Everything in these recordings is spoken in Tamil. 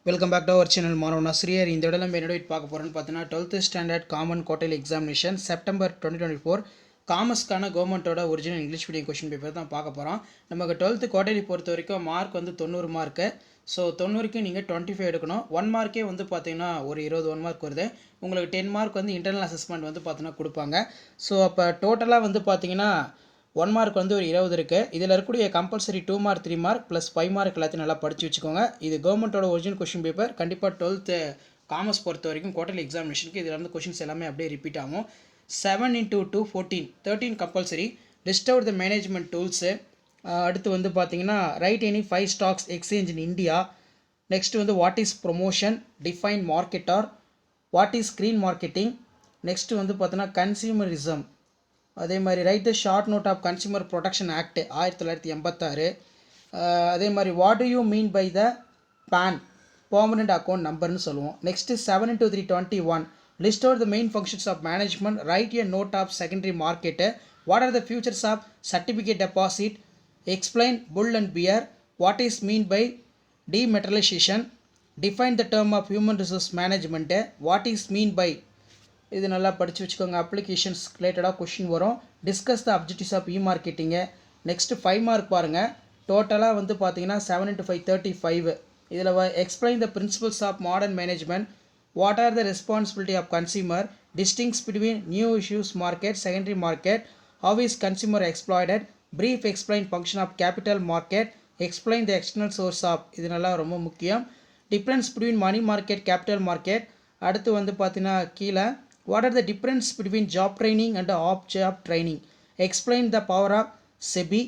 Welcome back to our channel மாணவன் ஆசிரியர். இந்த இடம் நம்ம என்னோட பார்க்க போகிறோன்னு பார்த்தீங்கன்னா 12th standard common quarterly examination September 2024 காமர்ஸ்க்கான கவர்மெண்ட்டோட original English medium question paper தான் பார்க்க போகிறோம். நமக்கு 12th குவார்ட்டர்லி பொறுத்த வரைக்கும் மார்க் வந்து 90 மார்க்கு. ஸோ 90க்கு நீங்கள் 25 எடுக்கணும். 1 மார்க்கே வந்து பார்த்தீங்கன்னா ஒரு 21 மார்க் வருது. உங்களுக்கு 10 மார்க் வந்து இன்டர்னல் அசஸ்மெண்ட் வந்து பார்த்தீங்கன்னா கொடுப்பாங்க. ஸோ அப்போ டோட்டலாக வந்து பார்த்தீங்கன்னா 1 மார்க் வந்து ஒரு 20 இருக்குது. இதில் இருக்கக்கூடிய compulsory 2 mark 3 mark plus 5 mark எல்லாத்தையும் நல்லா படித்து வச்சுக்கோங்க. இது கவர்மெண்ட்டோட ஒரிஜினல் கொஷின் பேப்பர். கண்டிப்பாக 12th காமர்ஸ் பொறுத்த வரைக்கும் குவார்ட்டர்லி எக்ஸாமினேஷனுக்கு இதில் இருந்து கொஷின்ஸ் எல்லாமே அப்படியே ரிப்பீட் ஆகும். 7 × 2 14 13 compulsory. List out the management tools. அடுத்து வந்து பார்த்தீங்கன்னா write any 5 stocks exchange in India. Next வந்து what is promotion, define marketer, what is screen marketing. Next வந்து பார்த்தீங்கன்னா கன்சியூமரிசம். அதே மாதிரி write the short note of consumer protection act 1986. அதே மாதிரி what do you mean by the PAN, permanent account நம்பர்னு சொல்லுவோம். Next 7 × 3 21 list out the main functions of management. Write a note of secondary market. What are the futures of certificate deposit. Explain bull and bear. What is mean by dematerialisation. Define the term of human resource management. What is mean by. இது நல்லா படித்து வச்சுக்கோங்க. அப்ளிகேஷன்ஸ் ரிலேட்டடாக கொஷின் வரும். Discuss the objectives of e marketing. Next 5 mark பாருங்கள். டோட்டலாக வந்து பார்த்தீங்கன்னா 7 × 5 35. இதில் explain the principles of modern management. What are the responsibility of consumer. Distinguish between new issues market, secondary market. How is consumer exploited. Brief explain function of capital market. Explain the external source of. இது நல்லா ரொம்ப முக்கியம். Difference between money market, capital market. அடுத்து வந்து பார்த்தீங்கன்னா கீழே what are the difference between job training and off job training. Explain the power of SEBI.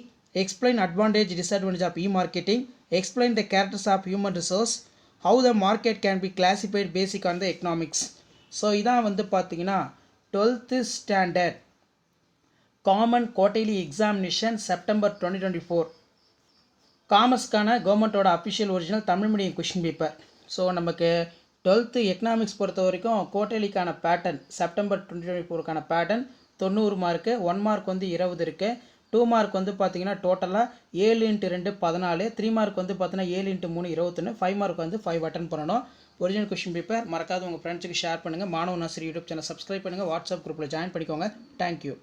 Explain advantage disadvantage of e-marketing. Explain the characters of human resource. How the market can be classified basic on the economics. So இதான் வந்து பார்த்தீங்கன்னா 12th standard common quarterly examination September 2024 காமர்ஸ்க்கான கவர்மெண்ட்டோட official original Tamil medium question paper. So நமக்கு 12th எக்கனாமிக்ஸ் பொறுத்த வரைக்கும் குவார்ட்டர்லிக்கான பேட்டர்ன் செப்டம்பர் 2024க்கான பேட்டர்ன் 90 மார்க்கு. 1 மார்க் வந்து 20 இருக்குது. 2 மார்க் வந்து பார்த்தீங்கன்னா டோட்டலாக 7 × 2 14. 3 மார்க் வந்து பார்த்தீங்கன்னா 7 × 3 21. 5 மார்க் வந்து 5 அட்டன் பண்ணணும். ஒரிஜினல் கொஷின் பேப்பர் மறக்காத உங்கள் ஃப்ரெண்ட்ஸுக்கு ஷேர் பண்ணுங்கள். மாணவன் ஆசிரியர் யூடியூப் சேனல் சப்ஸ்கிரைப் பண்ணுங்கள். வாட்ஸ்அப் குரூப்பில் ஜாயின் பண்ணிக்கோங்க. தேங்க்யூ.